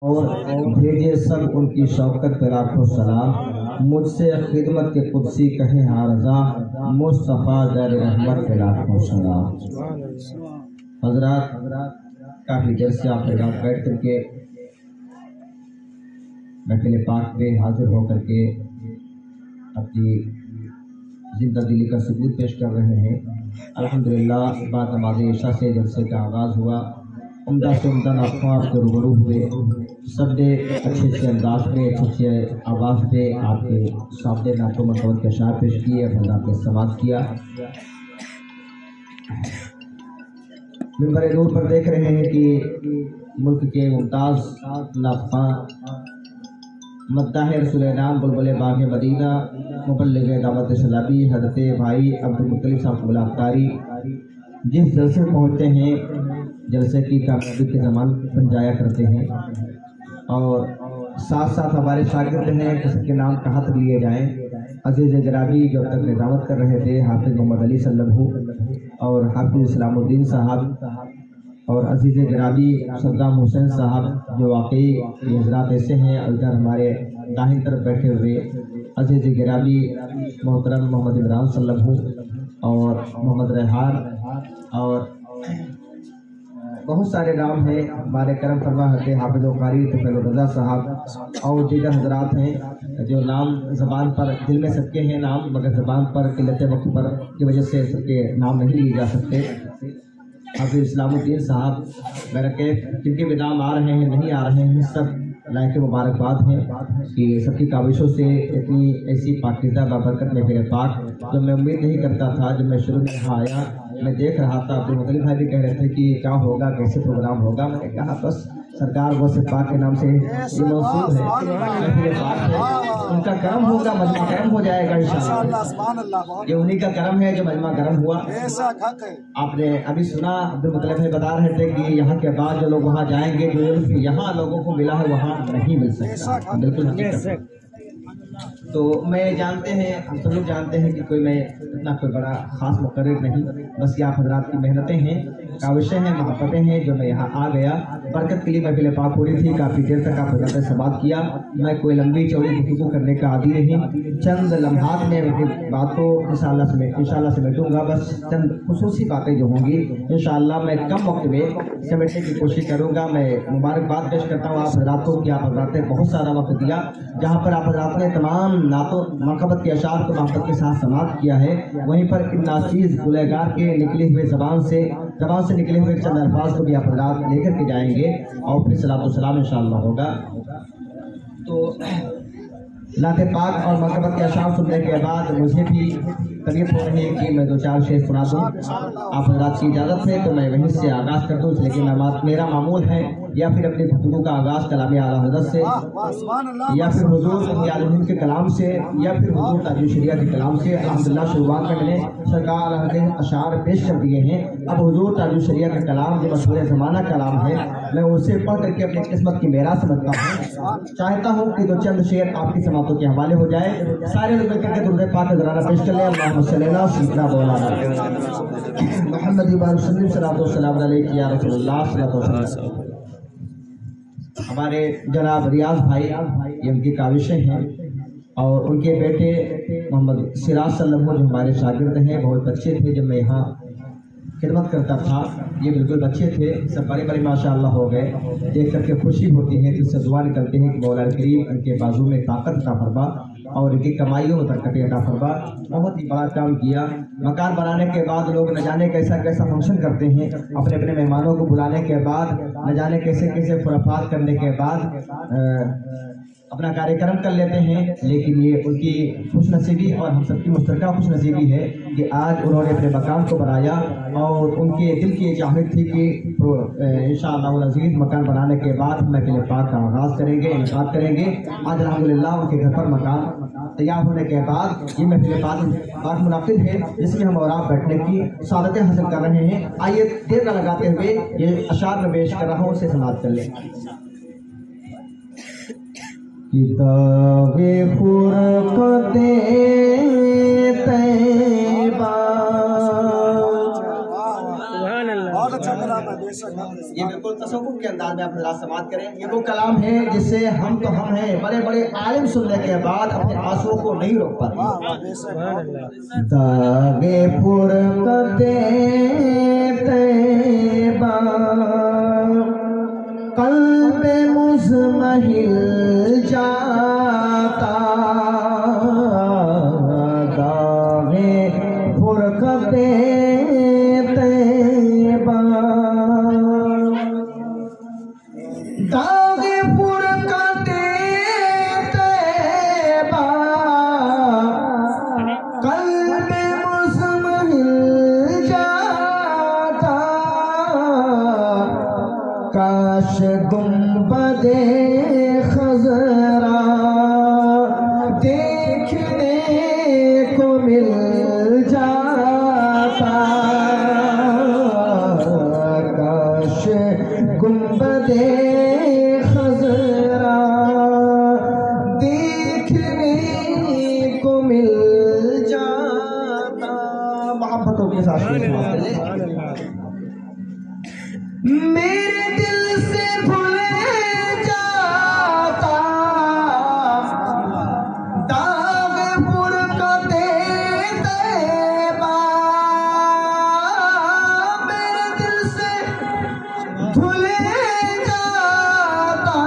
और भेजे सब उनकी शौकत पे लाखों सलाम। मुझसे खिदमत के कुदसी कहे हाँ रज़ा, मुस्तफ़ा दर रहमत पे लाखों सलाम। हजरात, काफ़ी देर से आप यहाँ बैठ करके महफिल पाक पे हाजिर होकर के अपनी जिंदा दिली का सबूत पेश कर रहे हैं। अल्हम्दुलिल्लाह, बाद नमाज़ इशा से जलसे का आगाज़ हुआ। उम्दा से उम्दा नाख़्वां आपके रूबरू हुए, सब ने अच्छे अंदाज में अच्छे आवाज़ में आपके सामने नातो मतवर के अशार पेश किए, अपना आपने समात किया। मिंबर नूर पर देख रहे हैं कि मुल्क के मुमताज़ नाख़्वां मद्दाह रसूल नाम बुलबुल बाग़ मदीना मुबल्लिग़ दावत इस्लामी हज़रत भाई अब्दुल मुत्तलिब साहब क़िबला अख़्तारी जिस जलसे में पहुँचते हैं, जलसे की कामयाबी के ज़मान बन जाया करते हैं। और साथ साथ हमारे शागिर्द हैं, किसी के नाम कहाँ तक लिए जाएँ। अजीज़ जराबी जो तक निज़ामत कर रहे थे, हाफिज़ मोहम्मद अली सल्लल्लाहु और हाफिज़ इस्लामुद्दीन साहब और अजीज़ जराबी सद्दाम हुसैन साहब, जो वाकई ये हज़रात ऐसे हैं। इधर हमारे दाहिनी तरफ बैठे हुए अजीज़ जराबी मोहतरम मोहम्मद इमरान सल्लल्लाहु और मोहम्मद रेहान और बहुत सारे नाम हैं। हमारे करम फरमा हज़रत हाफिज़ कारी तुफ़ैल रज़ा साहब और दीगर हज़रात हैं जो नाम ज़बान पर, दिल में सबके हैं नाम, मगर ज़बान पर किल्लत वक्त पर की वजह से सबके नाम नहीं लिए जा सकते। हाफिज़ इस्लामुद्दीन साहब मेरा के जिनके भी नाम आ रहे हैं नहीं आ रहे हैं, सब लायक मुबारकबाद हैं कि सबकी काविशों से इतनी ऐसी पाकीज़ा बाबरकत महफिल पाक जो मैं उम्मीद नहीं करता था। जब मैं शुरू में यहाँ आया, मैं देख रहा था, अब्दुल मुत्तलिब भाई भी कह रहे थे कि क्या होगा, कैसे प्रोग्राम होगा। मैंने कहा बस सरकार वो से पाक के नाम से ये मौसूल है, महफिल पाक है, उनका करम होगा, मजमा करम हो जाएगा इंशाअल्लाह। ये उन्हीं का करम है जो मजमा करम हुआ। आपने अभी सुना, अब्दुल मुत्तलिब भाई बता रहे थे कि यहाँ के बाद जो लोग वहाँ जाएंगे, जो यहाँ लोगों को मिला है वहाँ नहीं मिल सकता। बिल्कुल। तो मैं जानते हैं, हम सब लोग जानते हैं कि कोई मैं इतना कोई बड़ा ख़ास मुकर्रिर नहीं, बस ये आप हज़रात की मेहनतें हैं, काविशें हैं, मोहब्बतें हैं जो मैं यहाँ आ गया। बरकत के लिए महफिल पाक हो रही थी, काफ़ी देर तक आप हज़रात ने समात किया। मैं कोई लंबी चौड़ी गुफ्तगू करने का आदी नहीं, चंद लम्हात में अपनी बात को इंशाअल्लाह समेटूँगा। बस चंद खुसूसी बातें जो होंगी इंशाअल्लाह मैं कम वक्त में समेटने की कोशिश करूँगा। मैं मुबारकबाद पेश करता हूँ आप हज़रात को कि आप हज़रात ने बहुत सारा वक्त दिया, जहाँ पर आप हज़रात ने तमाम नातो मरकबत के अशार को मोहब्बत के साथ समात किया है। वहीं पर इन नाचीज़ गुलहगार के निकले हुए ज़बान से निकले हुए चंद अल्फाज को भी आप हज़रात लेकर के जाएंगे और फिर सलातो सलाम इंशाअल्लाह होगा। तो नाते पाक और मरकबत के अशार सुनने के बाद मुझे भी तबीयत हो रही है कि मैं दो चार शेर सुना दूँ। आप हज़रात की इजाज़त है तो मैं वहीं से आगाज़ कर दूँ, लेकिन मेरा मामूल है या फिर अपनी गुफ्तगू का आगाज़ कलाम आला हज़रत से या फिर हुज़ूर आलमीन के कलाम से या फिर हुज़ूर ताजुल शरिया के कलाम से। अल्हम्दुलिल्लाह शुरुआत में मैंने सरकार ने अशार पेश कर दिए हैं। अब हुज़ूर ताजुल शरिया का कलाम जो मशहूर ज़माना कलाम है, मैं उसे पढ़ करके अपनी किस्मत की मेरा समझता हूँ। चाहता हूँ कि दो चंद शेर आपकी समातों के हवाले हो जाए। सारे लोग करके दुरूद पाक ज़राना पेश कर लें। अल्लाहुम्मा सल्ली अला सय्यिदना मौलाना मुहम्मद व सल्लम सल्लल्लाहु अलैहि या रसूलुल्लाह सल्लल्लाहु अलैहि वसल्लम। हमारे जनाब रियाज भाई, ये उनकी काविशें हैं और उनके बेटे मोहम्मद सिराज सल्लल्लाहु जो हमारे शागिर्द हैं, बहुत बच्चे थे जब मैं यहाँ खिदमत करता था, ये बिल्कुल बच्चे थे, सब बड़े बड़े माशाअल्लाह हो गए। देख करके खुशी होती है, जिससे दुआ निकलती है कि मौला करीम इनके बाजू में ताकत अता फरमा और इनकी कमाइयों में बरकत अता फरमा। बहुत ही बड़ा काम किया। मकान बनाने के बाद लोग न जाने कैसा कैसा फंक्शन करते हैं, अपने अपने मेहमानों को बुलाने के बाद न जाने कैसे कैसे खुराफात करने के बाद अपना कार्यक्रम कर लेते हैं। लेकिन ये उनकी खुशनसीबी और हम सबकी मुश्तरका खुशनसीबी है कि आज उन्होंने अपने मकान को बनाया और उनके दिल की चाहत थी कि इंशाअल्लाह अज़ीज़ मकान बनाने के बाद महफिल पाक का आगाज़ करेंगे, इनकाद करेंगे। आज अल्हम्दुलिल्लाह उनके घर पर मकान तैयार होने के बाद ये महफिल पाक मुनाक़िद है, जिसमें हम और आप बैठने की सादतें हासिल कर रहे हैं। आइए देर न लगाते हुए ये अशार में पेश कर रहा हूँ, उसे समाप्त कर लें। किताबे फुरक़ते तैयबा, बहुत अच्छा कलाम है। یہ بالکل تصوف کے انداز میں آپ حضرات سماعت کریں. یہ وہ کلام ہے جس سے ہم تو ہم ہیں بڑے بڑے عالم سننے کے بعد اپنے آنسوؤں کو نہیں روک پاتے. داغے فرقت طیبہ قلب مزمحل جاتا. داغے فرقت طیبہ داغے فرقت طیبہ قلب مزمحل جاتا. کاش گنبد خضرا دیکھنے کو مل جاتا. کاش گنبد خضرا دیکھنے کو مل جاتا. محبتوں کے ساتھ میرے دل سے بھولے جاتا داغ فرقت طیبہ. میرے دل سے بھولے جاتا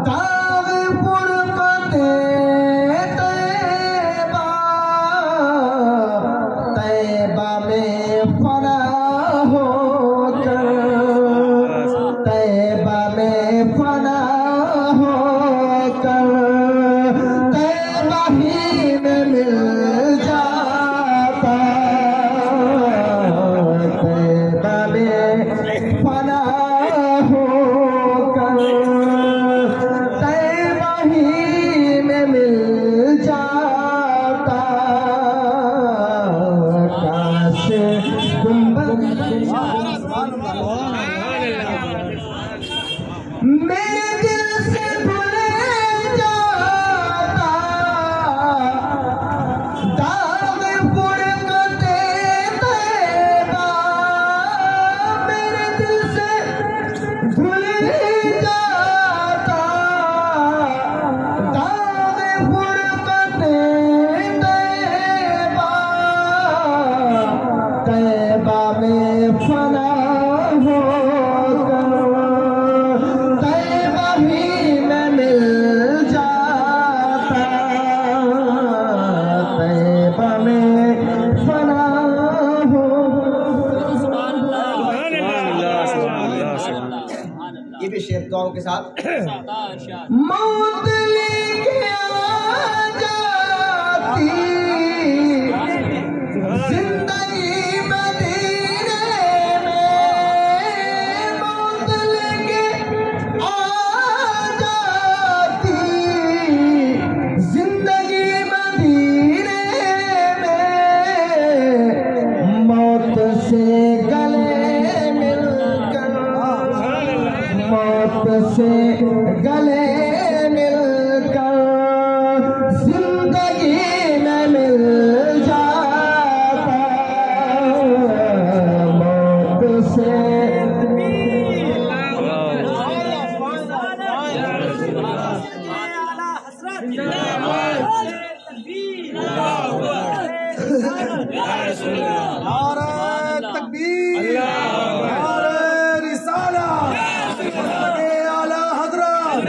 داغ فرقت طیبہ. طیبہ میں فنا طیبہ میں فنا ہو کر طیبہ ہی میں مل جاتا. طیبہ میں فنا ہو کر طیبہ ہی میں مل جاتا. کاش گنبد میرے دل سے بھولے جاتا داغ فرقت طیبہ. میرے دل سے بھولے جاتا داغ فرقت طیبہ. طیبہ میں فنا ہو کر طیبہ ہی میں مل جاتا. طیبہ میں فنا ہو. یہ بھی شعر دعاؤں کے ساتھ. موت لے کے آ جاتی زندگی مدینے میں. موت لے کے آ جاتی زندگی مدینے میں. موت سے گلے مل کر موت سے گلے مل کر زندگی میں مل جاتا. موت سے تکبیر رسالہ اعلیٰ حضرت.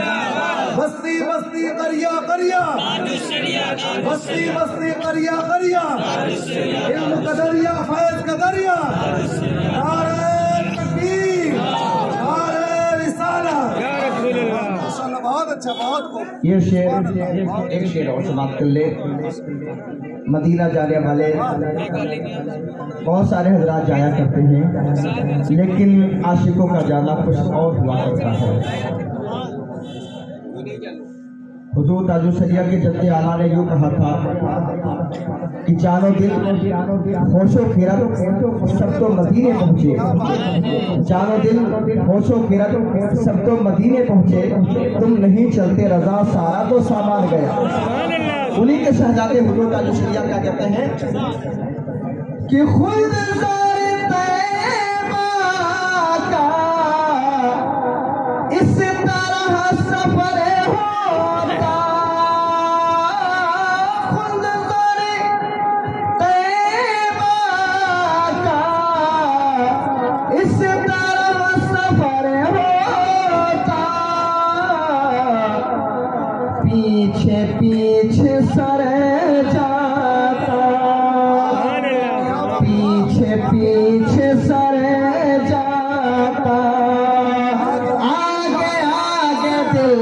بستی بستی قریہ قریہ بستی بستی قریہ قریہ علم کا دریا فیض کا دریا. نعرہ تکبیر نعرہ رسالہ. بہت اچھا بہت خوب. یہ شعر ایک شعر اور سماعت کر لے. مدینہ جانے والے بہت سارے حضرات جایا کرتے ہیں لیکن عاشقوں کا جانا کچھ اور ہوا کرتا ہے. حضور تاج الشریعہ کے جد اعلیٰ نے یوں کہا تھا کہ جان و دل ہوش و خیرت سب تو مدینے پہنچے. جان و دل ہوش و خیرت سب تو مدینے پہنچے. تم نہیں چلتے رضا سارا تو سامان گیا. انہی کے شہزادے حضور تاج الشریعہ کیا کہتے ہیں کہ خود زار طیبہ इस तरह सफर होता खुद करे तैबा का, इस तरह सफर होता पीछे पीछे सर जाता, पीछे पीछे सर जाता, आगे आगे दिल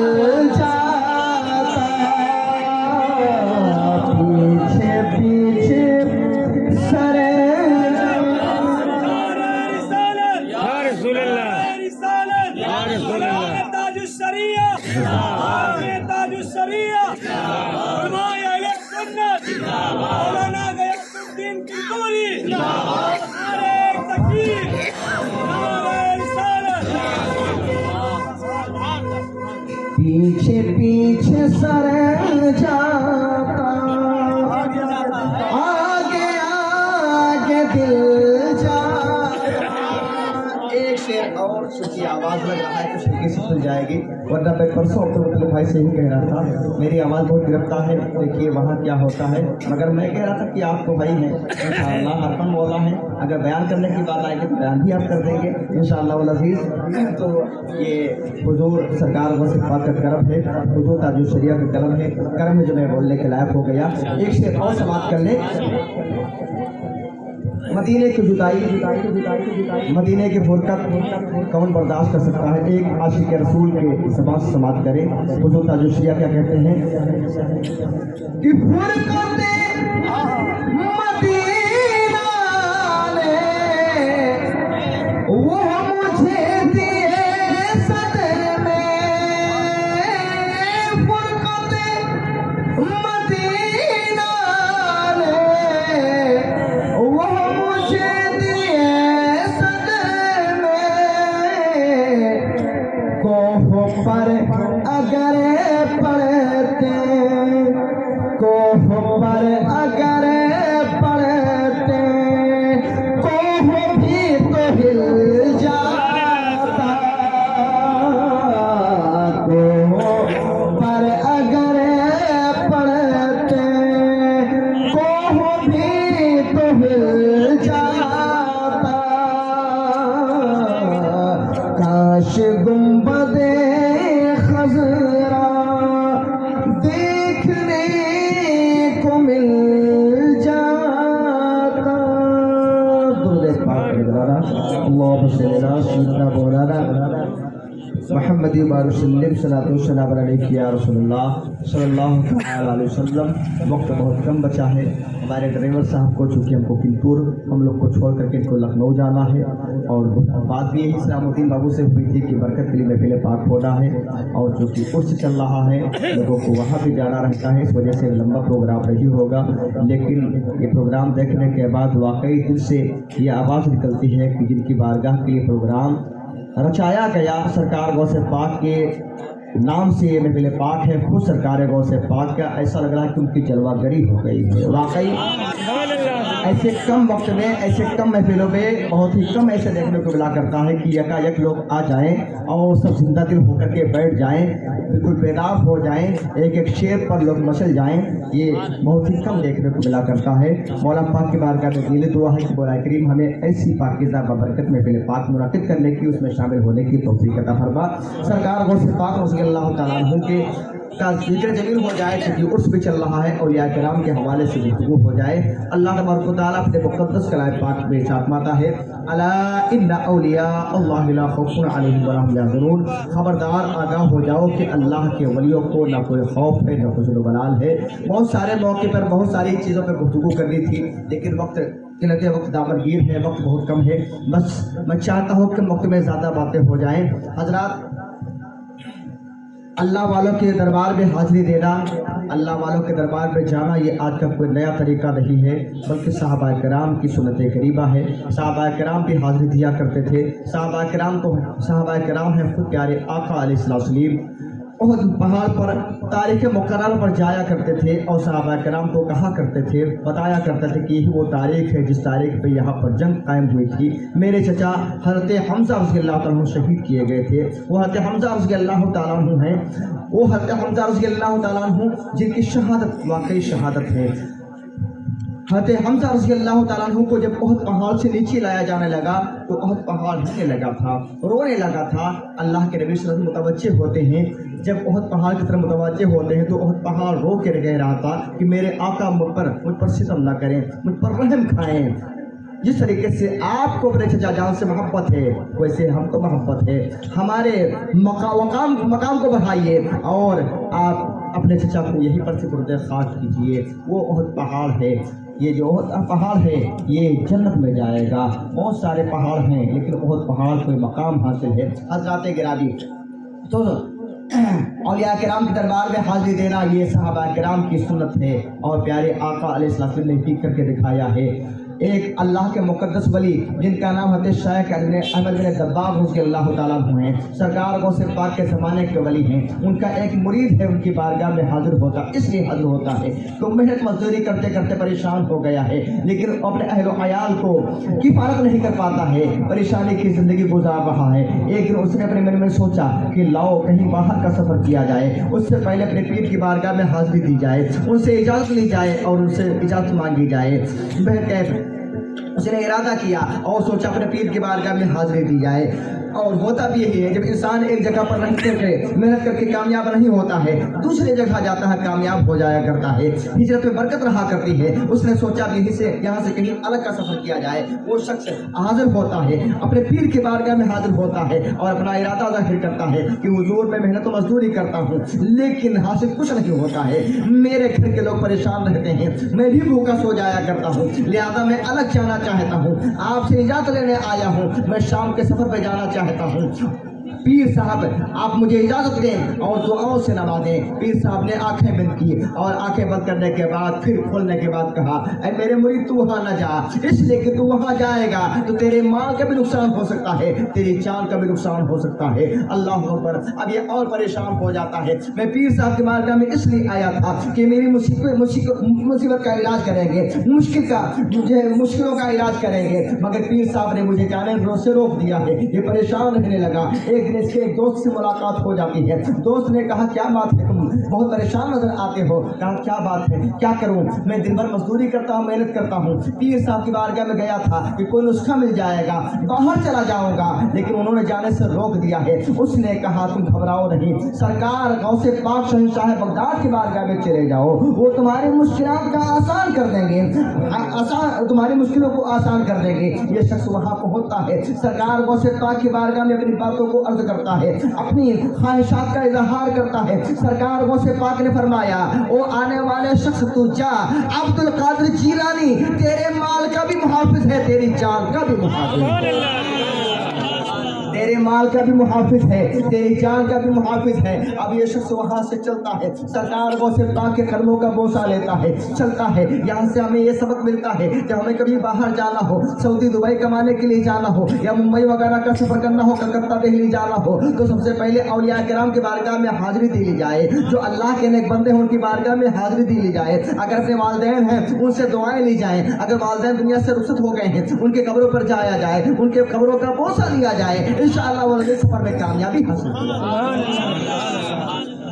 जाता, पीछे पीछे सर पीछे पीछे सर जाता, आगे आगे दिल जाता। एक शेर और सुखी आवाज लग रहा है तो शेर से सुन जाएगी, वरना मैं परसों मतलब भाई से ही कह रहा था मेरी आवाज़ बहुत गिरफ्ता है, देखिए वहाँ क्या होता है। मगर मैं कह रहा था कि आप तो भाई हैं इंशाअल्लाह, अर्पण मौला हैं, अगर बयान करने की बात आएगी तो बयान भी आप कर देंगे इंशाअल्लाह वल अज़ीज़। तो ये हुजूर सरकार वसीफ़ पाक का करम है, हुजूर ताजुल शरिया का करम है, करम है जो मैं बोलने के लायक हो गया। एक शेर और समाप्त कर ले। मदीने की जुदाई, मदीने की फुरकत कौन बर्दाश्त कर सकता है। एक आशिक रसूल के समाज से समाप्त करें। हुजूर ताजुल शरिया क्या कहते हैं कि फुरकत मदीना ने वो मुझे दिए सदमे, फुरकत मदीना ने वो मुझे दिए सदमे, कोह पर अगर पढ़ते, कोह पर अगर पढ़ते, कोह भी तो हिल जाता, कोह पर अगर पढ़ते, कोह भी तो हिल जाता, काश गुंबदे खज़रा देखने को मिल जाता। दुरूद पाक गुज़ारा अल्लाहुम्मा सल्ली अला सय्यिदना मौलाना मुहम्मद व सल्लम सलातो सलाम अलैहि या रसूलुल्लाह सल्लल्लाहु अलैहि वसल्लम। वक्त बहुत कम बचा है, हमारे ड्राइवर साहब को चूँकि हमको किंतूर हम लोग को छोड़ करके इनको लखनऊ जाना है, और बात भी यही सलामुद्दीन बाबू से हुई थी कि बरकत के लिए महफिल पाक होना है, और जो कि उर्स चल रहा है लोगों को वहाँ भी जाना रहता है, इस वजह से लंबा प्रोग्राम नहीं होगा। लेकिन ये प्रोग्राम देखने के बाद वाकई दिल से ये आवाज़ निकलती है कि जिनकी बारगाह के लिए प्रोग्राम रचाया गया, सरकार गौसे पाक के नाम से ये महफिल पाक है, खुद सरकार गौसे पाक का ऐसा लग रहा है कि उनकी जलवागरी हो गई है। वाकई ऐसे कम वक्त में, ऐसे कम महफिलों में बहुत ही कम ऐसे देखने को मिला करता है कि यकायक लोग आ जाएं और सब जिंदा दिल होकर के बैठ जाएं, बिल्कुल बेदाब हो जाएं, एक एक शेर पर लोग मचल जाएं, ये बहुत ही कम देखने को मिला करता है। मौला पाक की बारगाह में दिल दुआ है कि मौला करीम हमें ऐसी पाकीज़ा बबरकत महफिल पाक मुनाकिद करने की, उसमें शामिल होने की तौफीक अता फरमा। सरकार गौसे पाक रज़ियल्लाहु तआला अन्हु के का जिक्र जमील हो जाए, क्योंकि उर्स भी चल रहा है, औलिया किराम के हवाले से गुफ्तगू हो जाए। अल्लाह तबारक व तआला अपने मुक़द्दस कलाम पाक में इरशाद फरमाता है, अला इन्ना औलिया अल्लाह ला खौफुन अलैहिम व ला हुम यहज़नून। खबरदार आगाह हो जाओ कि अल्लाह के वलियों को ना कोई खौफ है ना कोई बलाल है। बहुत सारे मौके पर बहुत सारी चीज़ों पर गुफ्तगू करनी थी, लेकिन वक्त किलते वक्त दामनगीर है, वक्त बहुत कम है। बस मैं चाहता हूँ कि वक्त में ज़्यादा बातें हो जाएँ। हजरात, अल्लाह वालों के दरबार में हाजिरी देना, अल्लाह वालों के दरबार में जाना, ये आज का कोई नया तरीका नहीं है, बल्कि साहबा किराम की सुन्नत करीबा है। साहबा किराम भी हाजिरी दिया करते थे। साहबा किराम हैं खुद प्यारे आका अलैहिस्सलाम احد پہاڑ پر تاریخ مقرر پر جایا کرتے تھے اور صحابہ کرام کو کہا کرتے تھے، بتایا کرتے تھے کہ وہ تاریخ ہے جس تاریخ پہ یہاں پر جنگ قائم ہوئی تھی۔ میرے چچا حضرت حمزہ رضی اللہ تعالیٰ عنہ شہید کیے گئے تھے۔ وہ حضرت حمزہ رضی اللہ تعالیٰ عنہ ہیں، وہ حضرت حمزہ رضی اللہ تعالیٰ عنہ جن کی شہادت واقعی شہادت ہے۔ حضرت حمزہ رضی اللہ تعالیٰ عنہ کو جب احد پہاڑ سے نیچے لایا جانے لگا تو احد پہاڑ ہلنے لگا تھا، رونے لگا تھا۔ اللہ کے نبی صلی اللہ علیہ وسلم متوجہ ہوتے ہیں، جب احد پہاڑ کی طرف متوجہ ہوتے ہیں تو احد پہاڑ رو کے کہہ رہا تھا کہ میرے آقا مجھ پر ستم نہ کریں، مجھ پر رحم کھائیں۔ جس طریقے سے آپ کو اپنے چچا جان سے محبت ہے ویسے ہم کو محبت ہے، ہمارے مقام کو بڑھائیے اور آپ اپنے چچا کو یہی پر سپرد خاک کیجیے۔ وہ احد پہاڑ ہے، یہ جو احد پہاڑ ہے یہ جنت میں جائے گا۔ بہت سارے پہاڑ ہیں لیکن احد پہاڑ کو مقام حاصل ہے۔ حضرات گرامی، تو اولیاء کرام کے دربار میں حاضری دینا یہ صحابہ کرام کی سنت ہے اور پیارے آقا علیہ السلام نے بھی کر کے دکھایا ہے۔ ایک اللہ کے مقدس ولی جن کا نام حضرت شیخ احمد بن دباغ رضی اللہ تعالیٰ عنہ ہیں، سرکار غوث پاک کے زمانے کے ولی ہیں۔ ان کا ایک مرید ہے، ان کی بارگاہ میں حاضر ہوتا، اس لیے حاضر ہوتا ہے تو محنت مزدوری کرتے کرتے پریشان ہو گیا ہے، لیکن اپنے اہل و عیال کو کفایت نہیں کر پاتا ہے، پریشانی کی زندگی گزار رہا ہے۔ ایک دن اس نے اپنے من میں سوچا کہ لاؤ کہیں باہر کا سفر کیا جائے، اس سے پہلے اپنے پیر کی بارگاہ میں حاضری دی جائے، ان سے اجازت لی جائے اور ان سے اجازت مانگی جائے۔ اس نے ارادہ کیا اور سوچا اپنے پیر کی بارگاہ میں حاضری دی جائے۔ اور ہوتا بھی یہی ہے، جب انسان ایک جگہ پر محنت کر کے کامیاب نہیں ہوتا ہے، دوسری جگہ جاتا ہے کامیاب ہو جایا کرتا ہے، ہجرت میں برکت رہا کرتی ہے۔ اس نے سوچا کہ یہاں سے کہیں الگ کا سفر کیا جائے۔ وہ شخص حاضر ہوتا ہے، اپنے پیر کی بارگاہ میں حاضر ہوتا ہے اور اپنا ارادہ ظاہر کرتا ہے کہ حضور میں محنت و مزدوری کرتا ہوں لیکن حاصل کچھ نہیں ہوتا ہے، میرے گھر کے لوگ پریشان رہتے ہیں، میں بھی بھوکا سو جایا کرتا ہوں، لہذا میں الگ جانا چاہتا ہوں، آپ سے اجازت لینے آیا ہوں، میں شام کے سفر پہ جانا چاہتا ہوں۔ پیر صاحب آپ مجھے اجازت دیں اور دعاؤں سے نوازیں۔ پیر صاحب نے آنکھیں بند کی اور آنکھیں بند کرنے کے بعد پھر کھولنے کے بعد کہا، اے میرے مرید تو وہاں نہ جا، اس لیے کہ تو وہاں جائے گا تو تیرے مال کا بھی نقصان ہو سکتا ہے، تیری جان کا بھی نقصان ہو سکتا ہے۔ اللہ اکبر، اب یہ اور پریشان ہو جاتا ہے۔ میں پیر صاحب کی بارگاہ میں اس لیے آیا تھا کہ میری مصیبت کا علاج کریں گے، مشکلوں کا علاج کریں گے، مگر پیر صاحب نے مجھے جانے سے روک دیا ہے۔ یہ پریشان رہنے لگا۔ ایک دن اس کے ایک دوست سے ملاقات ہو جاتی ہے۔ دوست نے کہا، کیا بات ہے، تم بہت پریشان نظر آتے ہو؟ کہا، کیا بات ہے، کیا کروں، میں دن بھر مزدوری کرتا ہوں، محنت کرتا ہوں۔ پیر صاحب کی بارگاہ میں گیا تھا کہ کوئی نسخہ مل جائے گا، باہر چلا جاؤں گا، لیکن انہوں نے جانے سے روک دیا ہے۔ اس نے کہا، تم گھبراؤ نہیں، سرکار غوث پاک شہنشاہ بغداد کی بارگاہ میں چلے جاؤ، وہ تمہاری مشکلات کا آسان کر دیں گے، تمہاری مشکلوں کو آسان کر دیں گے۔ یہ شخص وہاں پہنچتا ہے، سرکار غوث پاک کی بارگاہ میں اپنی باتوں کو عرض کرتا ہے، اپنی خواہشات کا اظہار کرتا ہے۔ سرکار غوث پاک نے فرمایا، او آنے والے شخص تو جا، عبد القادر جیلانی تیرے مال کا بھی محافظ ہے، تیری جان کا بھی محافظ ہے، تیرے مال کا بھی محافظ ہے، تیری جان کا بھی محافظ ہے۔ اب یہ شخص وہاں سے چلتا ہے، سرکار غوث پاک کے قدموں کا بوسہ لیتا ہے، چلتا ہے۔ یہاں سے ہمیں یہ سبق ملتا ہے کہ ہمیں کبھی باہر جانا ہو، سعودی دبئی کمانے کے لیے جانا ہو یا ممبئی وغیرہ کا سفر کرنا ہو، کلکتہ دہلی جانا ہو، تو سب سے پہلے اولیاء کرام کی بارگاہ میں حاضری دی لی جائے۔ جو اللہ کے نیک بندے ہیں ان کی بارگاہ میں حاضری دی لی جائے۔ اگر اپنے والدین ہیں ان سے دعائیں لی جائیں، اگر والدین دنیا سے رخصت ہو گئے ہیں ان کے قبروں پر جایا جائے، ان کے قبروں کا بوسہ لیا جائے، انشاءاللہ وہ سفر میں کامیابی حاصل کی۔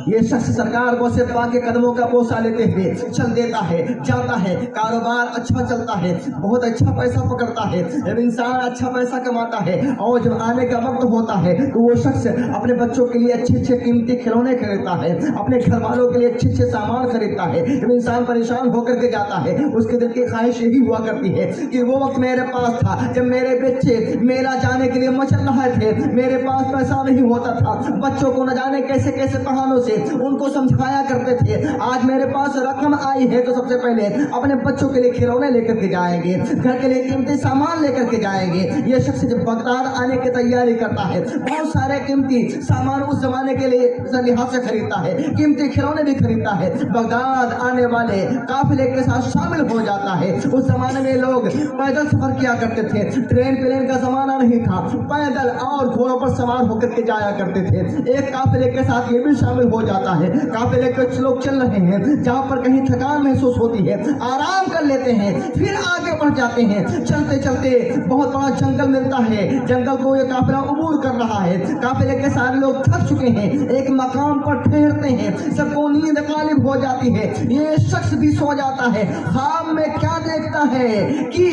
یہ شخص سرکار غوث پاک کے قدموں کا بوسہ لیتے ہوئے چل دیتا ہے، جاتا ہے، کاروبار اچھا چلتا ہے، بہت اچھا پیسہ پکڑتا ہے۔ جب انسان اچھا پیسہ کماتا ہے اور جب آنے کا وقت ہوتا ہے تو وہ شخص اپنے بچوں کے لیے اچھے اچھے قیمتی کھلونے خریدتا ہے، اپنے گھر والوں کے لیے اچھے اچھے سامان خریدتا ہے۔ جب انسان پریشان ہو کر کے جاتا ہے اس کے دل کی خواہش یہی ہوا کرتی ہے کہ وہ وقت میرے پاس تھا جب میرے بچے میلا جانے کے لیے مچل رہے تھے، میرے پاس پیسہ نہیں ہوتا تھا، بچوں کو نہ جانے کیسے کیسے بہانوں سے ان کو سمجھایا کرتے تھے۔ آج میرے پاس رقم آئی ہے تو سب سے پہلے اپنے بچوں کے لیے کھلونے لے کر کے جائیں گے، گھر کے لیے قیمتی سامان لے کر کے جائیں گے۔ یہ شخص جب بغداد آنے کی تیاری کرتا ہے بہت سارے قیمتی سامان اس زمانے کے لیے لحاظ سے خریدتا ہے، قیمتی کھلونے بھی خریدتا ہے۔ بغداد آنے والے قافلے کے ساتھ شامل ہو جاتا ہے۔ اس زمانے میں لوگ پیدل سفر کیا کرتے تھے، ٹرین پلین کا زمانہ نہیں تھا، پیدل اور گھوڑوں پر سوار ہو کر کے جایا کرتے تھے۔ ایک قافلے کے ساتھ یہ بھی شامل ہو ہو جاتا ہے. قافلے کے لوگ چل رہے ہیں, جہاں پر کہیں تھکان محسوس ہوتی ہے آرام کر لیتے ہیں, پھر آگے بڑھ جاتے ہیں. چلتے چلتے بہت بڑا جنگل ملتا ہے, جنگل کو یہ قافلہ عبور کر رہا ہے. قافلے کے سارے لوگ تھک چکے ہیں, ایک مقام پر ٹھہرتے ہیں, سب کو نیند غالب ہو جاتی ہے. یہ شخص بھی سو جاتا ہے. خواب میں کیا دیکھتا ہے کہ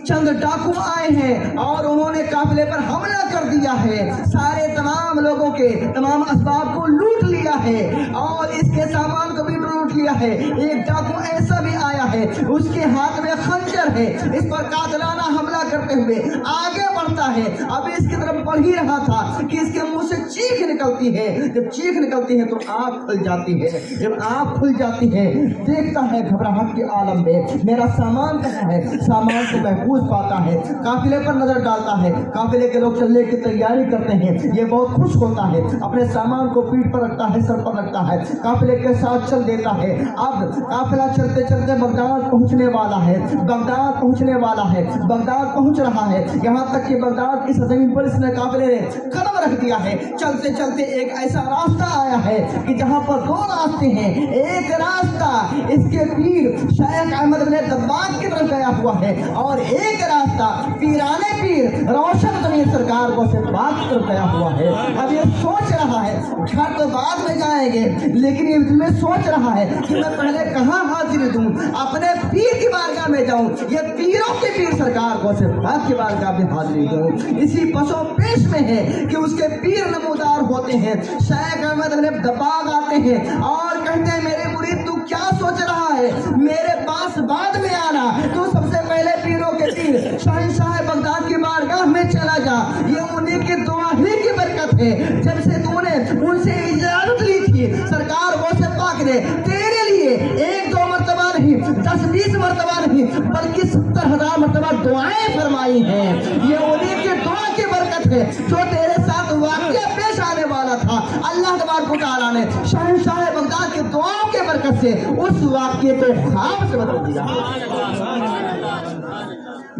چند ڈاکو آئے ہیں اور انہوں نے قافلے پر حملہ کر دیا ہے, سارے تمام لوگوں کے تمام اسباب کو لوٹ لیا ہے اور اس کے سامان کو بھی لوٹ لیا ہے. ایک ڈاکو ایسا بھی آیا ہے, اس کے ہاتھ میں خنجر ہے, اس پر قاتلانہ حملہ کرتے ہوئے آگے بڑھتا ہے. اب اس کی طرف بڑھ ہی رہا تھا کہ اس کے منہ سے چیخ نکلتی ہے. جب چیخ نکلتی ہے تو آنکھ کھل جاتی ہے. جب آنکھ کھل جاتی ہے دیکھتا ہے گھبراہٹ کے عالم میں میرا سامان کہاں ہے. سامان کو محفوظ پاتا ہے, قافلے پر نظر ڈالتا ہے. قافلے کے لوگ چلنے کی تیاری کرتے ہیں. یہ بہت خوش ہوتا ہے, اپنے سامان کو پیٹھ پر رکھتا ہے, سر پر رکھتا ہے, قافلے کے ساتھ چل دیتا ہے. اب قافلہ چلتے چلتے بغداد پہنچنے والا ہے. بغداد پہنچنے والا ہے, بغداد پہنچ رہا ہے. یہاں تک کہ بغداد کی سرزمین پر اس نے قافلے نے قدم رکھ دیا ہے. چلتے چلتے ایک ایسا راستہ آیا ہے کہ جہاں پر دو راستے ہیں. ایک راستہ اس کے پیر شیخ احمد بن دباغ کی طرف گیا ہوا ہے اور ایک راستہ پیرانے پیر روشن ضمیر سرکار کو سے بات کی طرف گیا ہوا ہے. اب یہ سوچ رہا ہے گھر تو بعد میں جائیں گے, لیکن یہ دل میں سوچ رہا ہے کہ میں پہلے کہاں حاضر دوں, اپنے پیر کی بارگاہ میں جاؤں, یہ پیروں کے پیر سرکار کو سے بات کی بارگاہ میں حاضری دوں. اسی پسو پیش میں ہے کہ اس کے پیر نمودار ہوتے ہیں. شیخ احمد بن دباغ آتے ہیں اور کہتے ہیں میرے مرید تو کیا سوچ رہا ہے, میرے پاس بعد میں آنا, تو سب سے پہلے پیروں کے پیر شہنشاہ بغداد کی بارگاہ میں چلا جا. یہ انہیں کی دعا ہی کی برکت ہے. جب سے تو نے ان سے اجازت لی تھی سرکار غوث پاک نے تیرے لیے 1-2 مرتبہ نہیں 10-20 مرتبہ نہیں بلکہ 70,000 مرتبہ دعائیں فرمائی ہیں. یہ انہیں کی دعا کی برکت ہے جو تیرے ساتھ واقعہ پیش آنے والا تھا. اللہ تبارک و تعالیٰ نے شہنشاہ بغداد کی دعاؤں کی برکت سے اس واقعے کو خواب سے بدل دیا.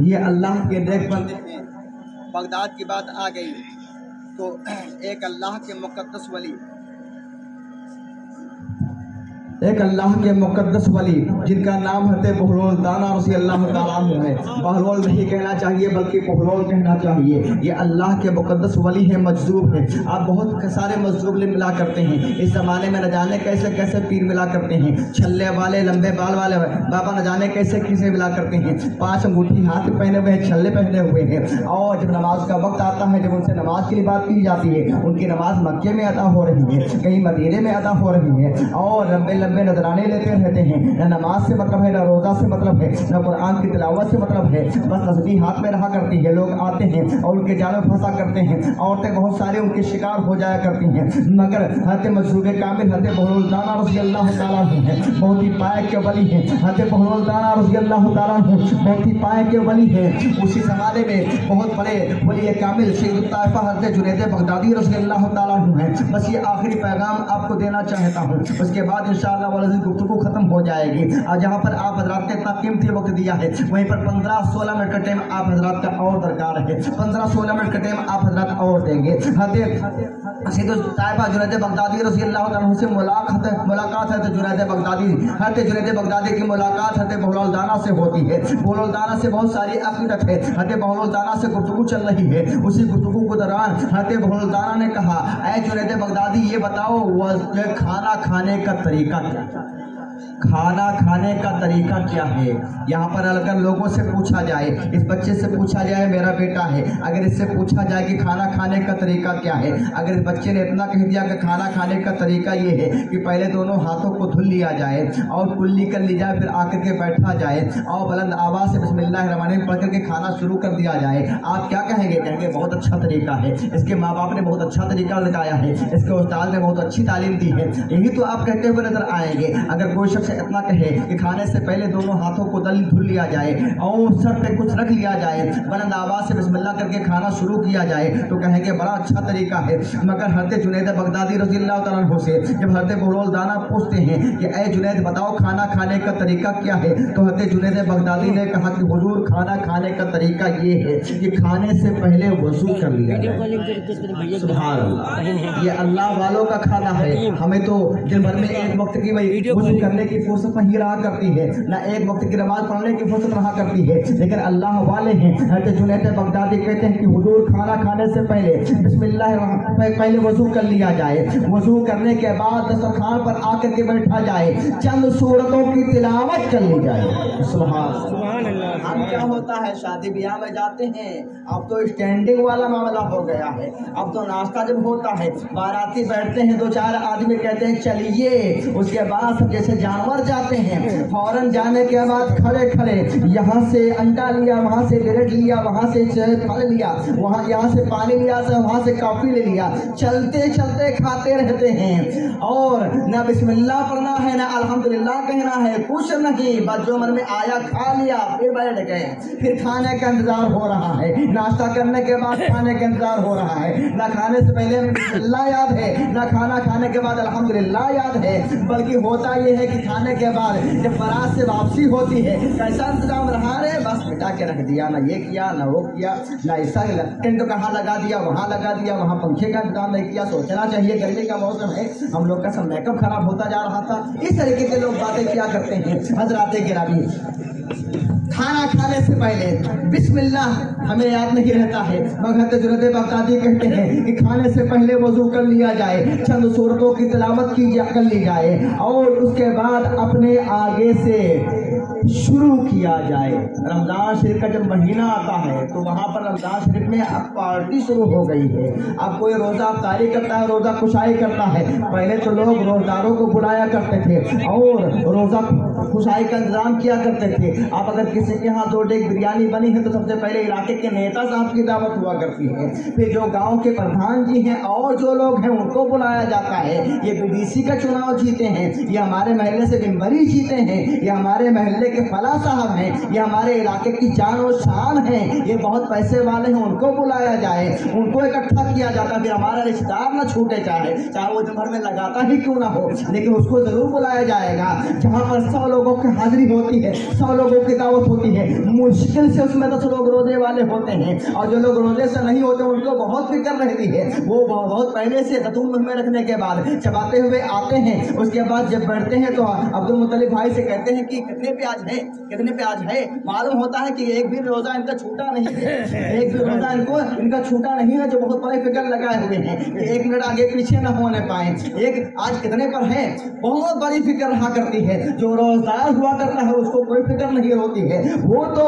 یہ اللہ کے نیک بندے ہیں. بغداد کی بات آ گئی تو ایک اللہ کے مقدس ولی جن کا نام حضرت بہلول دانا رضی اللہ تعالیٰ عنہ ہے. بہلول نہیں کہنا چاہیے بلکہ بہلول کہنا چاہیے. یہ اللہ کے مقدس ولی ہے, مجذوب ہے. آپ بہت سارے مجذوب ملا کرتے ہیں اس زمانے میں, نہ جانے کیسے کیسے پیر ملا کرتے ہیں. چھلے والے, لمبے بال والے بابا نہ جانے کیسے کیسے ملا کرتے ہیں. 5 انگوٹھی ہاتھ پہنے ہوئے ہیں, چھلے پہنے ہوئے ہیں. اور جب نماز کا وقت آتا ہے, جب ان سے نماز کے لیے بات کی جاتی ہے, ان کی نماز مکے میں ادا ہو رہی ہے, کہیں مدینے میں ادا ہو رہی ہے, اور لمبے نظرانے لیتے رہتے ہیں. نہ نماز سے مطلب ہے, نہ روزہ سے مطلب ہے, نہ قرآن کی تلاوت سے مطلب ہے, بس تسبیح ہاتھ میں رہا کرتی ہے. لوگ آتے ہیں اور ان کے جال میں پھنسا کرتے ہیں. عورتیں بہت سارے ان کے شکار ہو جایا کرتی ہیں. مگر حضرت مجذوب کامل حضرت بہلول دانا رضی اللہ تعالیٰ عنہ ہیں, بہت ہی پائے کے ولی ہیں. حضرت بہلول دانا رضی اللہ تعالیٰ عنہ بہت ہی پائے کے ولی ہیں. اسی زمانے میں بہت بڑے ولی کامل سید الطائفہ حضرت جنید بغدادی رضی اللہ تعالیٰ عنہ ہیں. بس یہ آخری پیغام آپ کو دینا چاہتا ہوں, اس کے بعد انشاءاللہ گفتگو ختم ہو جائے گی. اور جہاں پر آپ حضرات نے اتنا قیمتی وقت دیا ہے, وہیں پر 15-16 منٹ کا ٹائم آپ حضرات کا اور درکار ہے. 15-16 منٹ کا ٹائم آپ حضرات اور دیں گے. سید الطائفہ جنید بغدادی رضی اللہ عنہ سے ملاقات ہے. حضرت جنید بغدادی کی ملاقات حضرت بہلول دانا سے ہوتی ہے. بہلول دانا سے بہت ساری عقیدت ہے. حضرت بہلول دانا سے گفتگو چل رہی ہے. اسی گفتگو کے دوران حضرت بہلول دانا نے کہا, اے جنید بغدادی یہ بتاؤ کھانا کھانے کا طریقہ کیا ہے, کھانا کھانے کا طریقہ کیا ہے. یہاں پر اگر لوگوں سے پوچھا جائے, اس بچے سے پوچھا جائے میرا بیٹا ہے, اگر اس سے پوچھا جائے کہ کھانا کھانے کا طریقہ کیا ہے, اگر اس بچے نے اتنا کہہ دیا کہ کھانا کھانے کا طریقہ یہ ہے کہ پہلے دونوں ہاتھوں کو دھل لیا جائے اور کلی کر لی جائے, پھر آ کر کے بیٹھا جائے اور بلند آواز سے بسم اللہ الرحمن الرحیم پڑھ کر کے کھانا شروع کر دیا جائے, آپ کیا کہیں گے؟ کہیں گے بہت اچھا طریقہ ہے, اس کے ماں باپ نے بہت اچھا طریقہ بتایا ہے, اس کے استاد نے بہت اچھی تعلیم دی ہے. یہی تو آپ کہتے ہوئے نظر آئیں گے. اگر کوئی شخص इतना कहे कि खाने से पहले दोनों हाथों को धुल लिया जाए और सर पे कुछ रख लिया जाए, बुलंद आवाज से बिस्मिल्लाह करके खाना शुरू किया जाए, तो कहेंगे बड़ा अच्छा तरीका है। मगर हज़रत जुनैद बगदादी रज़ी अल्लाह तआला अन्हु से जब हज़रत बहलोल दाना पूछते हैं कि ऐ जुनैद बताओ खाना खाने का तरीका क्या है, तो हज़रत जुनैद बगदादी ने कहा कि हुजूर खाना खाने का तरीका ये है कि खाने से पहले वजू कर लिया जाए। सुभान अल्लाह, ये अल्लाह वालों का खाना है। हमें तो दिन भर में एक वक्त की वजू करने की फुर्सत नहीं रहा करती है, ना एक वक्त की नमाज पढ़ने की फुर्सत रहा करती है, लेकिन अल्लाह वाले हैं। हज़रत जुनैद बगदादी कहते हैं कि हुजूर खाना खाने से पहले बिस्मिल्लाह पहले वजू कर लिया जाए, वजू करने के बाद दस्तरखान पर आकर के बैठा जाए, चंद सूरतों की तिलावत कर ली जाए। सुभान अल्लाह। हम क्या होता है शादी ब्याह में जाते हैं, अब तो स्टैंडिंग वाला मामला हो गया है। अब तो नाश्ता जब होता है बाराती बैठते हैं, दो चार आदमी कहते हैं चलिए, उसके बाद सब जैसे जानवर जाते हैं, फौरन जाने के बाद खड़े खड़े यहाँ से अंडा लिया, वहाँ से ब्रेड लिया, वहाँ से फल लिया, वहाँ यहाँ से पानी लिया, वहाँ से कॉफी ले लिया, चलते चलते खाते रहते हैं और न बिस्मिल्लाह पढ़ना है न अल्हम्दुलिल्लाह कहना है, कुछ नहीं, बस जो मन में आया खा लिया, फिर बैठ गए, फिर खाने का इंतजार हो रहा है, नाश्ता करने के बाद खाने का इंतजार हो रहा है, ना खाने से पहले बिस्मिल्लाह याद है, ना खाना खाने के बाद अल्हम्दुलिल्लाह याद है, बल्कि होता यह है कि खाने के बाद जब बारात से वापसी होती है कैसा इंतजाम रहा रे, बस मिटा के रख दिया, ना ये किया ना वो किया, ना ऐसा टेंट कहाँ लगा दिया, वहाँ लगा दिया, वहाँ पंखे का इंतजाम नहीं किया। सोचना चाहिए गर्मी का मौसम है, हम लोग का सब मेकअप खराब होता जा रहा था। इस तरीके के लोग बातें क्या करते हैं। हजरात गिरामी, खाना खाने से पहले बिस्मिल्लाह हमें याद नहीं रहता है, मगर जुनैद बगदादी कहते हैं कि खाने से पहले वजू कर लिया जाए, चंद सूरतों की तिलावत कर ली जाए और उसके बाद अपने आगे से शुरू किया जाए। रमजान शरीफ का जब महीना आता है तो वहाँ पर रमजान शरीफ में अब पार्टी शुरू हो गई है। अब कोई रोज़ा अफ्तारी करता है, रोज़ा खुशाई करता है। पहले तो लोग रोज़दारों को बुलाया करते थे और रोज़ा खुशाई का इंतजाम किया करते थे। अब अगर किसी के यहाँ 2 डेग बिरयानी बनी है तो सबसे पहले इलाके के नेता साहब की दावत हुआ करती है, फिर जो गांव के प्रधान जी हैं और जो लोग हैं उनको बुलाया जाता है। ये बीडीसी का चुनाव जीते हैं, ये हमारे महल्ले से मेंबरी जीते हैं, ये हमारे महल्ले के फला साहब हैं, ये हमारे इलाके की जान और शान है, ये बहुत पैसे वाले हैं, उनको बुलाया जाए, उनको इकट्ठा किया जाता है। फिर हमारा रिश्तेदार न छूटे, चाहे वो दिन भर में लगाता ही क्यों ना हो, लेकिन उसको जरूर बुलाया जाएगा। जहाँ पर 100 लोगों की हाजिरी होती है, 100 लोगों की दावत होती है, मुश्किल से उसमें 10 लोग रोजे वाले होते हैं और जो लोग रोजे से नहीं होते उनको बहुत फिक्र रहती है। वो बहुत पहले से दतून मुंह में रखने के बाद चबाते हुए आते हैं, उसके बाद जब बैठते हैं तो अब्दुल मुत्तलिब भाई से कहते हैं कि कितने प्याज है, कितने प्याज है। मालूम होता है कि एक भी रोजा इनका छूटा नहीं है, एक भी रोजा इनका छूटा नहीं है, जो बहुत बड़े फिक्र लगाए हुए हैं कि 1 मिनट आगे पीछे न होने पाए। एक आज कितने पर है, बहुत बड़ी फिक्र रहा करती है। जो रोजदार हुआ करता है उसको कोई फिक्र नहीं होती है, वो तो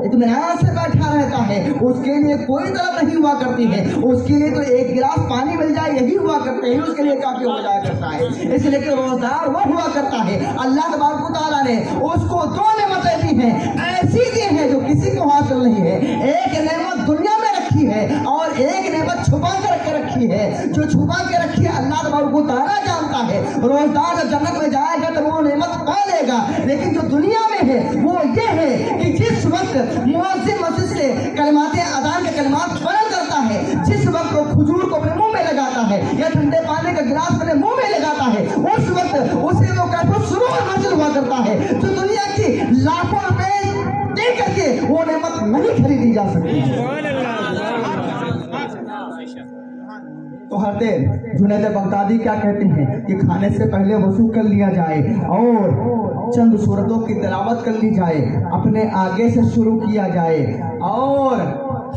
इत्मीनान से बैठा रहता है, उसके लिए कोई तलब नहीं हुआ करती है, उसके लिए तो 1 गिलास पानी मिल जाए यही हुआ करते हैं, उसके लिए काफी हो जाया करता है। इसलिए कि रोजदार वो हुआ करता है, अल्लाह तबारक व तआला ने उसको 2 नेमतें दी हैं, ऐसी दी है जो किसी को हासिल नहीं है। एक नेमत दुनिया में रखी है और एक नेमत छुपा कर रखी है। जो छुपा के रखी है अल्लाह तबारक व तआला जानता है। रोजदार जब जन्नत में जाएगा तो वो नेमत पा लेगा, लेकिन जो दुनिया में है वो ये है कि जिस वक्त मुअज्जिन मस्जिद से कलमाते अज़ान के कलमात बुलंद करता है, जिस वक्त वो खजूर को अपने मुंह में लगाता है या ठंडे पानी का गिलास अपने मुंह में लगाता है, उस वक्त उसे वो कहते शुरू हासिल हुआ करता है, जो दुनिया की लाखों रुपए दे करके वो नेमत नहीं खरीदी जा सकती। तो हज़रत जुनैद बगदादी क्या कहते हैं कि खाने से पहले वजू कर लिया जाए और चंद सूरतों की तिलावत कर ली जाए, अपने आगे से शुरू किया जाए और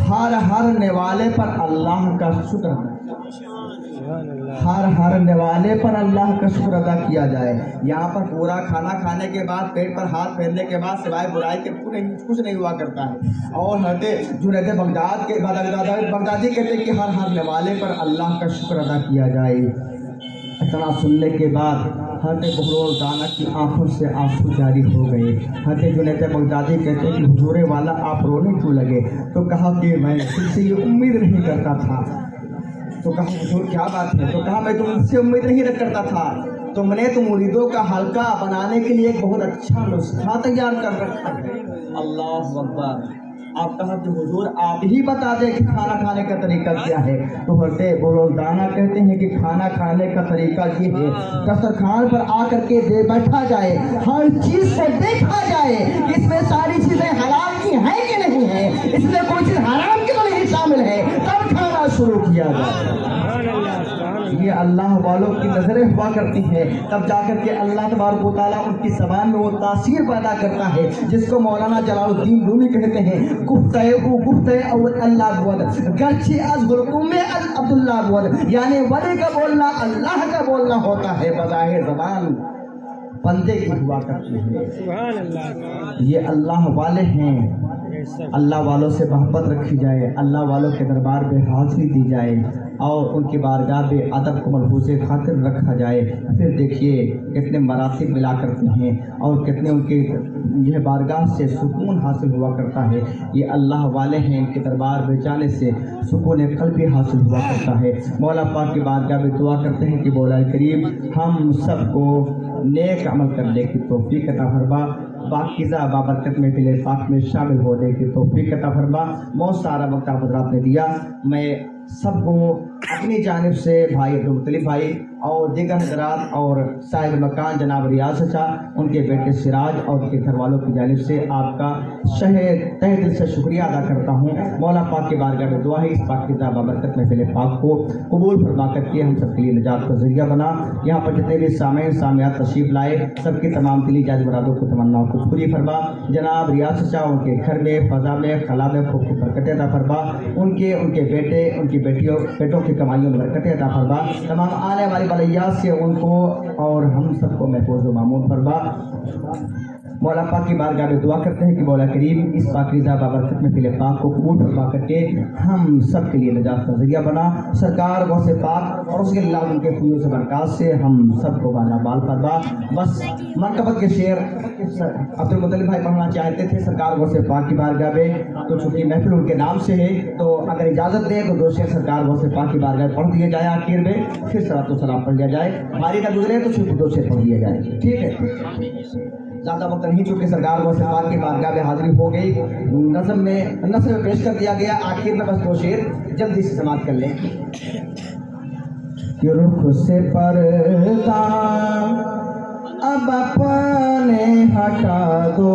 हर निवाले पर अल्लाह का शुक्र, हर निवाले पर अल्लाह का शुक्र अदा किया जाए। यहाँ पर पूरा खाना खाने के बाद पेट पर हाथ फेरने के बाद सिवाय बुराई के कुछ नहीं हुआ करता है। और हज़रत जुनैद बगदादी कहते हैं कि हर निवाले पर अल्लाह का शुक्र अदा किया जाए। इतना सुनने के बाद हज़रत बहलोल दाना की आंखों से आंसू जारी हो गए। हज़रत जुनैद बगदादी कहते हैं कि हुजूर वाला आप रोने क्यों लगे? तो कहा कि मैं तुमसे ये उम्मीद नहीं करता था। तो कहा हुजूर क्या बात है? तो कहा मैं तुमसे उम्मीद नहीं करता था। तुम मुरीदों का हल्का बनाने के लिए एक बहुत अच्छा नुस्खा तैयार कर रखा है। अल्लाह अकबर। आप कहा कि हुजूर आप ही बता दें कि खाना खाने का तरीका क्या है। तो हजरत रोजाना कहते हैं कि खाना खाने का तरीका ये है, दस्तरखान पर आकर के बैठा जाए, हर चीज को देखा जाए कि इसमें सारी चीजें हलाल की हैं कि नहीं है, इसमें कोई चीज हराम की तो नहीं शामिल है, तब खाना शुरू किया जाए। ये अल्लाह वालों की नजरें हुआ करती है, तब जाकर के अल्लाह तबारक व तआला उनकी ज़बान में वो तासीर पैदा करता है जिसको मौलाना जलालुद्दीन रूमी कहते हैं, गुफ्ते अल्लाह बुअद गर्ची अज गुलकुम में अब्दुल्लाह बुअद, यानी वली का बोलना अल्लाह का बोलना होता है, बज़ाहिर ज़बान बंदे की हुआ करती है। ये अल्लाह वाले हैं, अल्लाह वालों से मोहब्बत रखी जाए, अल्लाह वालों के दरबार में हाजिरी दी जाए और उनकी बारगाह में अदब को मलबूज़ खातिर रखा जाए। फिर देखिए कितने मरासिब मिला करते हैं और कितने उनके यह बारगाह से सुकून हासिल हुआ करता है। ये अल्लाह वाले हैं, इनके दरबार में जाने से सुकून कल्ब भी हासिल हुआ करता है। मौला पाक की बारगाह में दुआ करते हैं कि मौला करीम हम सबको नेक अमल करने की तौफीक अता फरमा, पाकीज़ा बाबरकत में फिले पाक में शामिल होने की तौफीक अता फरमा। बहुत सारा वक्त आप हज़रात ने दिया, मैं सबको अपनी जानिब से भाई अब्दुल मुत्तलिब भाई और दीगर हज़रात और साहिब मकान जनाब रियाज चाचा, उनके बेटे सिराज और उनके घर वालों की जानिब से आपका तहे दिल से शुक्रिया अदा करता हूँ। मौला पाक की बारगाह में दुआ है इस पाकीज़ा बाबरकत महफिल पाक को कबूल फरमा करके हम सब के लिए निजात का ज़रिया बना। यहाँ पर जितने भी सामीन सामियात तशरीफ़ लाए सबकी तमाम दिली जायज़ मुरादों को तमन्नाओं को पूरी फरमा। जनाब रियाज चाचा उनके घर में फ़ज़ा में खला में खूब की बरकतें अता फरमा, उनके बेटे उनकी बेटों की कमाइयों में बरकतें अता फरमा, तमाम आने वाली बलैयात से उनको और हम सबको महफूज व मामून फरमा। मौला पाक की बारगाह में दुआ करते हैं कि मौला करीम इस पाकीज़ा बाबरकत में फिले पाक को कबूल फरमा करके हम सब के लिए निजात का ज़रिया बना। सरकार गौसे पाक और उसके अल्लाह उनके फूलों से बरकत से हम सबको बाला बाल फरमा। बस मरकबत के शेर अब्दुल मुत्तलिब भाई पढ़ना चाहते थे सरकार गौसे पाक की बारगाह में, तो चूँकि महफिल उनके नाम से है तो अगर इजाज़त दें तो दो शेर सरकार गौसे पाक की बारगाह पढ़ दिए जाए, आखिर में फिर सलातो सलाम पढ़ लिया जाए, बारी का गुजरे तो सिर्फ दो शेर पढ़ दिए जाए। ठीक है, ज़्यादा वक्त नहीं, चूँकि सरकार गौसे पाक की बारगाह में हाजिरी हो गई, नज़म में पेश कर दिया गया, आखिर में बस दो शेर जल्दी से समाप्त कर लें। कि रुख से पर्दा अब अपने हटा दो,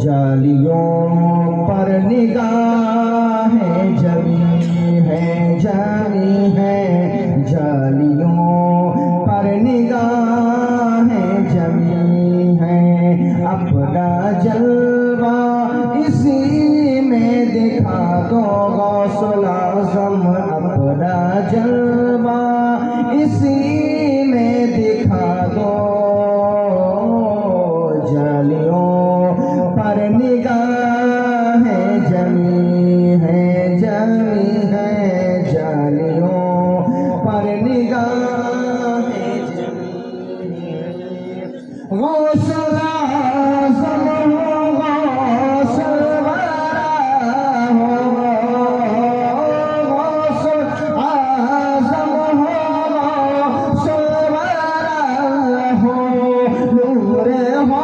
जालियों पर निगाहें जमी है, जानी है जालियों पर निगाहें जमी है, अपना जलवा इसी में दिखा दो गौसुल आज़म, अपना जलवा इसी में दिखा दो, जालियों पर निगाहें जमी है, जमी है जालियों पर निगाहें जमी है। गौसुल आज़म हो, गौसुल वारा हो, गौसुल आज़म हो, गौसुल वारा हो, नूर हो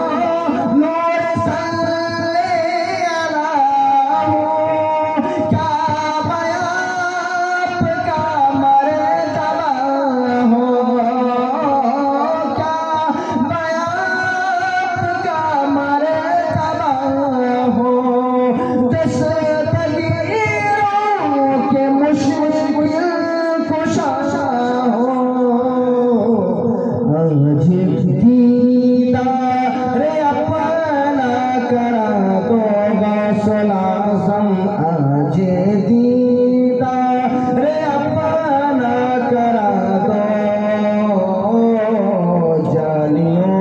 नूर सल्ले अला हो, क्या बयान का मर्तबा हो, क्या बयान का मर्तबा हो, दस्तगीरों के मुश्किल कुशा हो, आज दीदार अपना करा दो गौसुल आज़म, आज दीदार अपना करा दो, जालियों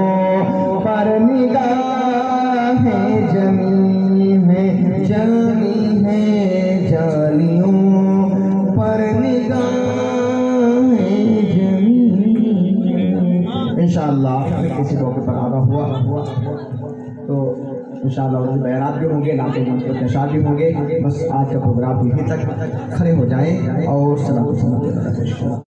पर निगाहें जमी है, जमी है जालियों पर निगाहें जमी है। इंशाअल्लाह किसी मौके पर आना हुआ तो इंशाअल्लाह उनके बयानात भी होंगे, नाते मंसूर नशात भी होंगे। बस आज का प्रोग्राम यहीं तक, खड़े हो जाएं और सलाम।